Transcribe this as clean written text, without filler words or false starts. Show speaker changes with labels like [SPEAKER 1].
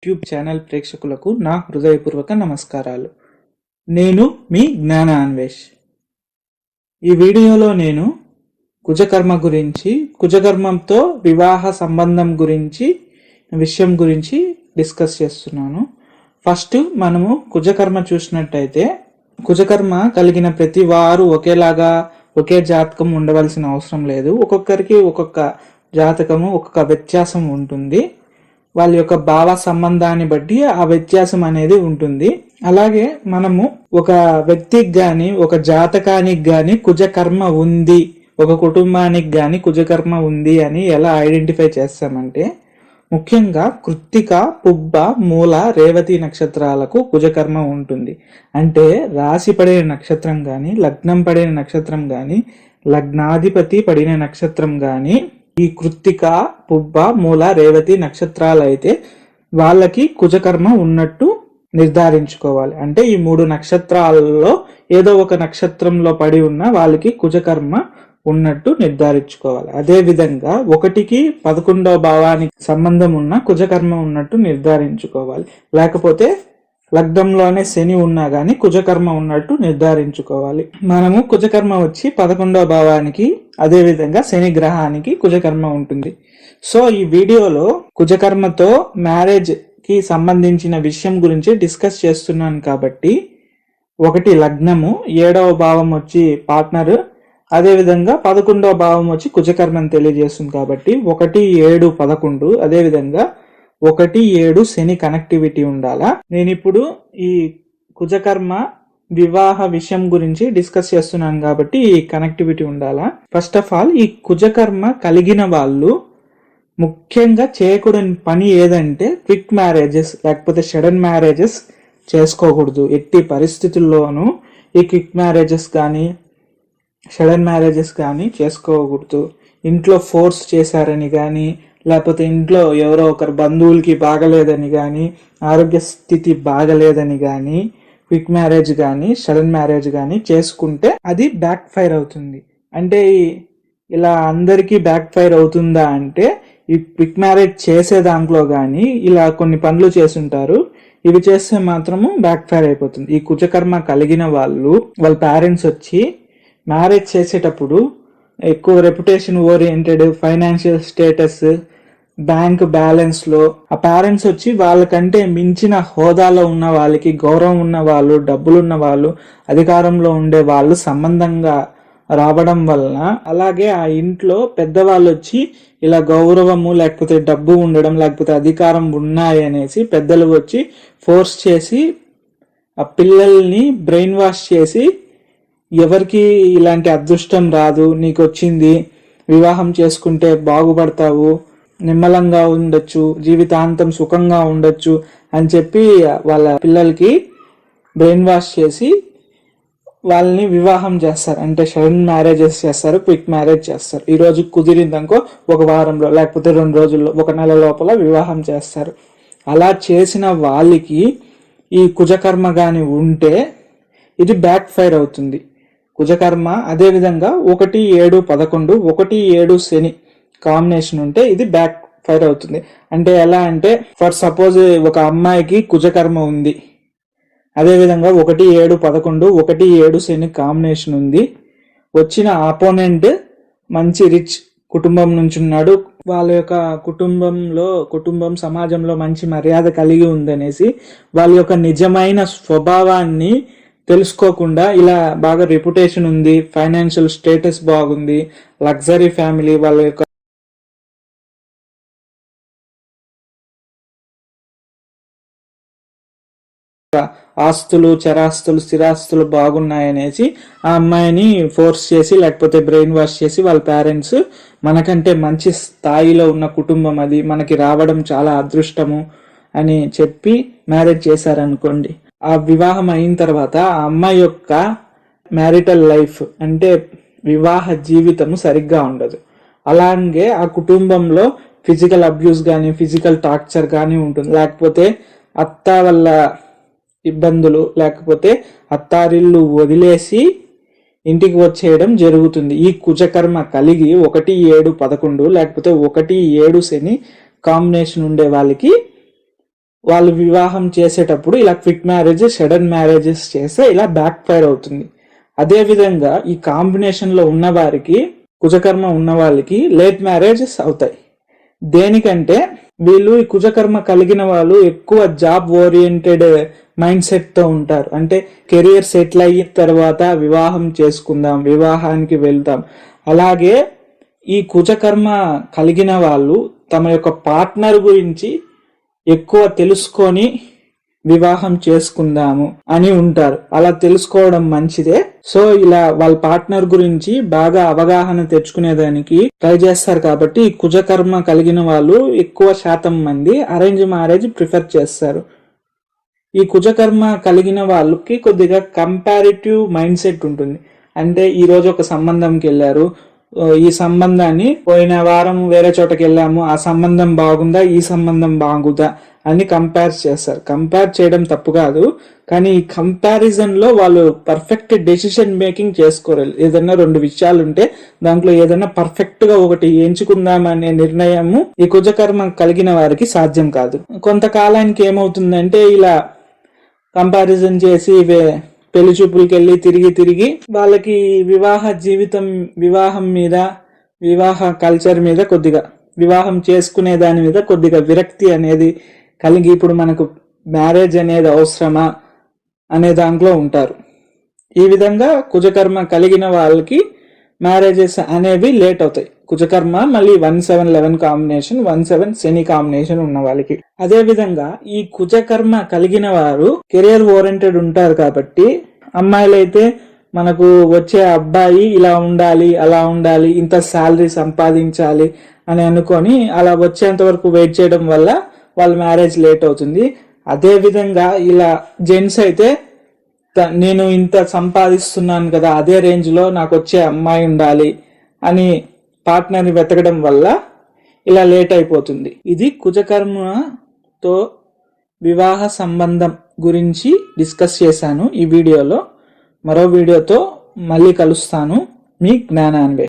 [SPEAKER 1] YouTube channel ప్రేక్షకులకు నా హృదయపూర్వక నమస్కారాలు. నేను మీ జ్ఞాన అన్వేష్. ఈ వీడియోలో నేను కుజకర్మ గురించి, కుజకర్మంతో వివాహ సంబంధం విషయం గురించి డిస్కస్ చేస్తున్నాను. ఫస్ట్ మనము కుజకర్మ చూసినట్టయితే, కుజకర్మ కలిగిన ప్రతి వారు ఒకే జాతకం ఉండవలసిన అవసరం లేదు. ఒక్కొక్కరికి ఒక్కొక్క జాతకము, ఒక్కొక్క వ్యత్యాసం ఉంటుంది. వాళ్ళ యొక్క భావ సంబంధాన్ని బట్టి ఆ వ్యత్యాసం అనేది ఉంటుంది. అలాగే మనము ఒక వ్యక్తికి గాని, ఒక జాతకానికి గాని కుజకర్మ ఉంది, ఒక కుటుంబానికి గాని కుజకర్మ ఉంది అని ఎలా ఐడెంటిఫై చేస్తామంటే, ముఖ్యంగా కృత్తిక, పుబ్బ, మూల, రేవతి నక్షత్రాలకు కుజకర్మ ఉంటుంది. అంటే రాశి పడిన నక్షత్రం గాని, లగ్నం పడిన నక్షత్రం గాని, లగ్నాధిపతి పడిన నక్షత్రం గాని ఈ కృత్తిక, పుబ్బ, మూల, రేవతి నక్షత్రాలు అయితే వాళ్ళకి కుజకర్మ ఉన్నట్టు నిర్ధారించుకోవాలి. అంటే ఈ 3 నక్షత్రాలలో ఏదో ఒక నక్షత్రంలో పడి ఉన్న వాళ్ళకి కుజకర్మ ఉన్నట్టు నిర్ధారించుకోవాలి. అదే విధంగా 1కి 11వ భావానికి సంబంధం ఉన్న కుజకర్మ ఉన్నట్టు నిర్ధారించుకోవాలి. లేకపోతే లగ్నంలోనే శని ఉన్నా గాని కుజకర్మ ఉన్నట్టు నిర్ధారించుకోవాలి. మనము కుజకర్మ వచ్చి 11వ భావానికి, అదే విధంగా శని గ్రహానికి కుజకర్మ ఉంటుంది. సో ఈ వీడియోలో కుజకర్మతో మ్యారేజ్ కి సంబంధించిన విషయం గురించి డిస్కస్ చేస్తున్నాను. కాబట్టి 1 లగ్నము, 7వ భావం వచ్చి పార్ట్నర్, అదే విధంగా 11వ భావం వచ్చి కుజకర్మని తెలియజేస్తుంది. కాబట్టి 1, 7, 11 అదే విధంగా 1, 7 శని కనెక్టివిటీ ఉండాలా. నేను ఇప్పుడు ఈ కుజకర్మ వివాహ విషయం గురించి డిస్కస్ చేస్తున్నాను కాబట్టి ఈ కనెక్టివిటీ ఉండాలా. ఫస్ట్ ఆఫ్ ఆల్, ఈ కుజకర్మ కలిగిన వాళ్ళు ముఖ్యంగా చేయకూడని పని ఏదంటే క్విక్ మ్యారేజెస్ లేకపోతే సడన్ మ్యారేజెస్ చేసుకోకూడదు. ఎట్టి పరిస్థితుల్లోనూ ఈ క్విక్ మ్యారేజెస్ కానీ సడన్ మ్యారేజెస్ కానీ చేసుకోకూడదు. ఇంట్లో ఫోర్స్ చేశారని కానీ, లేకపోతే ఇంట్లో ఎవరో ఒకరు బంధువులకి బాగలేదని కానీ, ఆరోగ్య స్థితి బాగలేదని కానీ క్విక్ మ్యారేజ్ కానీ సడన్ మ్యారేజ్ కానీ చేసుకుంటే అది బ్యాక్ ఫైర్ అవుతుంది. అంటే ఇలా అందరికీ బ్యాక్ ఫైర్ అవుతుందా అంటే, ఈ క్విక్ మ్యారేజ్ చేసే దాంట్లో కానీ ఇలా కొన్ని పనులు చేసుంటారు, ఇవి చేస్తే మాత్రము బ్యాక్ ఫైర్ అయిపోతుంది. ఈ కుజకర్మ కలిగిన వాళ్ళ పేరెంట్స్ వచ్చి మ్యారేజ్ చేసేటప్పుడు ఎక్కువ reputation oriented, financial status, bank balance లో ఆ పేరెంట్స్ వచ్చి వాళ్ళకంటే మించిన హోదాలో ఉన్న వాళ్ళకి, గౌరవం ఉన్న వాళ్ళు, డబ్బులున్న వాళ్ళు, అధికారంలో ఉండే వాళ్ళు సంబంధంగా రావడం వలన, అలాగే ఆ ఇంట్లో పెద్దవాళ్ళు వచ్చి ఇలా గౌరవము లేకపోతే డబ్బు ఉండడం లేకపోతే అధికారం ఉన్నాయి అనేసి పెద్దలు వచ్చి ఫోర్స్ చేసి ఆ పిల్లల్ని బ్రెయిన్ వాష్ చేసి, ఎవరికి ఇలాంటి అదృష్టం రాదు, నీకు వచ్చింది, వివాహం చేసుకుంటే బాగుపడతావు, నిమ్మలంగా ఉండొచ్చు, జీవితాంతం సుఖంగా ఉండొచ్చు అని చెప్పి వాళ్ళ పిల్లలకి బ్రెయిన్ వాష్ చేసి వాళ్ళని వివాహం చేస్తారు. అంటే సడన్ మ్యారేజెస్ చేస్తారు, క్విక్ మ్యారేజ్ చేస్తారు. ఈ రోజు కుదిరిందనుకో 1 వారంలో లేకపోతే 2 రోజుల్లో, 1 నెల లోపల వివాహం చేస్తారు. అలా చేసిన వాళ్ళకి ఈ కుజకర్మ గాని ఉంటే ఇది బ్యాక్ ఫైర్ అవుతుంది. కుజకర్మ అదే విధంగా 1, 7, 11, 1, 7 శని కాంబినేషన్ ఉంటే ఇది బ్యాక్ ఫైర్ అవుతుంది. అంటే ఎలా అంటే, ఫర్ సపోజ్ ఒక అమ్మాయికి కుజకర్మ ఉంది, అదే విధంగా 1, 7, 11, 1, 7 శని కాంబినేషన్ ఉంది, వచ్చిన ఆపోనెంట్ మంచి రిచ్ కుటుంబం నుంచి ఉన్నాడు, వాళ్ళ యొక్క కుటుంబం సమాజంలో మంచి మర్యాద కలిగి ఉందనేసి వాళ్ళ యొక్క నిజమైన స్వభావాన్ని తెలుసుకోకుండా ఇలా బాగా రెప్యుటేషన్ ఉంది, ఫైనాన్షియల్ స్టేటస్ బాగుంది, లగ్జరీ ఫ్యామిలీ, వాళ్ళ యొక్క ఆస్తులు, చరాస్తులు, స్థిరాస్తులు బాగున్నాయనేసి ఆ అమ్మాయిని ఫోర్స్ చేసి లేకపోతే బ్రెయిన్ వాష్ చేసి వాళ్ళ పేరెంట్స్ మనకంటే మంచి స్థాయిలో ఉన్న కుటుంబం అది, మనకి రావడం చాలా అదృష్టము అని చెప్పి మ్యారేజ్ చేశారనుకోండి. ఆ వివాహం అయిన తర్వాత ఆ అమ్మాయి యొక్క మ్యారిటల్ లైఫ్ అంటే వివాహ జీవితము సరిగ్గా ఉండదు. అలాగే ఆ కుటుంబంలో ఫిజికల్ అబ్యూస్ కానీ, ఫిజికల్ టార్చర్ కానీ ఉంటుంది. లేకపోతే అత్త వల్ల ఇబ్బందులు, లేకపోతే అత్తారిల్లు వదిలేసి ఇంటికి వచ్చేయడం జరుగుతుంది. ఈ కుజకర్మ కలిగి 1, 7, 11 లేకపోతే 1, 7 శని కాంబినేషన్ ఉండే వాళ్ళకి వాళ్ళు వివాహం చేసేటప్పుడు ఇలా క్విక్ మ్యారేజ్, సడన్ మ్యారేజెస్ చేస్తే ఇలా బ్యాక్ ఫైర్ అవుతుంది. అదే విధంగా ఈ కాంబినేషన్ లో ఉన్న వారికి, కుజకర్మ ఉన్న వాళ్ళకి లేట్ మ్యారేజెస్ అవుతాయి. దేనికంటే వీళ్ళు ఈ కుజకర్మ కలిగిన వాళ్ళు ఎక్కువ జాబ్ ఓరియంటెడ్ మైండ్ సెట్ తో ఉంటారు. అంటే కెరియర్ సెటిల్ అయిన తర్వాత వివాహం చేసుకుందాం, వివాహానికి వెళ్తాం. అలాగే ఈ కుజకర్మ కలిగిన వాళ్ళు తమ యొక్క పార్ట్నర్ గురించి ఎక్కువ తెలుసుకొని వివాహం చేసుకుందాము అని ఉంటారు. అలా తెలుసుకోవడం మంచిదే. సో ఇలా వాళ్ళ పార్ట్నర్ గురించి బాగా అవగాహన తెచ్చుకునేదానికి ట్రై చేస్తారు. కాబట్టి కుజకర్మ కలిగిన వాళ్ళు ఎక్కువ శాతం మంది అరేంజ్ మ్యారేజ్ ప్రిఫర్ చేస్తారు. ఈ కుజకర్మ కలిగిన వాళ్ళకి కొద్దిగా కంపారిటివ్ మైండ్ సెట్ ఉంటుంది. అంటే ఈ రోజు ఒక సంబంధంకి వెళ్ళారు, ఈ సంబంధాన్ని పోయిన వారం వేరే చోటకి వెళ్ళాము, ఆ సంబంధం బాగుందా, ఈ సంబంధం బాగుందా అని కంపేర్ చేస్తారు. కంపేర్ చేయడం తప్పు కాదు, కానీ ఈ కంపారిజన్ లో వాళ్ళు పర్ఫెక్ట్ డెసిషన్ మేకింగ్ చేసుకోరు. ఏదైనా 2 విషయాలు ఉంటే దాంట్లో ఏదైనా పర్ఫెక్ట్ గా ఒకటి ఎంచుకుందాం అనే నిర్ణయము ఈ కుజకర్మ కలిగిన వారికి సాధ్యం కాదు. కొంతకాలానికి ఏమవుతుందంటే ఇలా కంపారిజన్ చేసి పెళ్లి చూపులకి వెళ్ళి తిరిగి వాళ్ళకి వివాహ జీవితం, వివాహం మీద, వివాహ కల్చర్ మీద కొద్దిగా, వివాహం చేసుకునే దాని మీద కొద్దిగా విరక్తి అనేది కలిగి ఇప్పుడు మనకు మ్యారేజ్ అనేది అవసరమా అనే దాంట్లో ఉంటారు. ఈ విధంగా కుజకర్మ కలిగిన వాళ్ళకి మ్యారేజెస్ అనేవి లేట్ అవుతాయి. కుజకర్మ మళ్ళీ 1-7-11 కాంబినేషన్, 1-7 శని కాంబినేషన్ ఉన్న వాళ్ళకి. అదే విధంగా ఈ కుజకర్మ కలిగిన వారు కెరియర్ ఓరియంటెడ్ ఉంటారు. కాబట్టి అమ్మాయిలైతే మనకు వచ్చే అబ్బాయి ఇలా ఉండాలి, అలా ఉండాలి, ఇంత శాలరీ సంపాదించాలి అని అనుకొని అలా వచ్చేంత వరకు వెయిట్ చేయడం వల్ల వాళ్ళ మ్యారేజ్ లేట్ అవుతుంది. అదే విధంగా ఇలా జెంట్స్ అయితే నేను ఇంత సంపాదిస్తున్నాను కదా, అదే రేంజ్ లో నాకు వచ్చే అమ్మాయి ఉండాలి అని పార్ట్నర్ని వెతకడం వల్ల ఇలా లేట్ అయిపోతుంది. ఇది కుజకర్మతో వివాహ సంబంధం గురించి డిస్కస్ చేశాను ఈ వీడియోలో. మరో వీడియోతో మళ్ళీ కలుస్తాను. మీ జ్ఞానాన్వేష్.